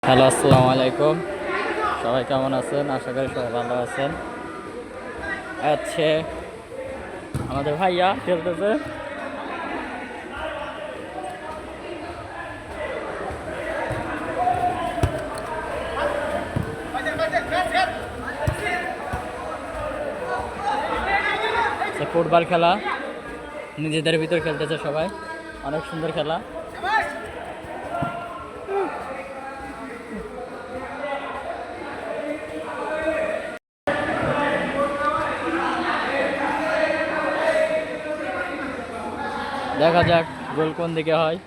Hello, আসসালামু আলাইকুম। সবাই কেমন আছেন? আশা করি সবাই ভালো আছেন। আচ্ছা, আমাদের ভাইয়া খেলতেছে। ফুটবল খেলা নিজেদের ভিতর খেলতেছে সবাই, অনেক সুন্দর খেলা। দেখা যাক গোল কোন দিকে হয়।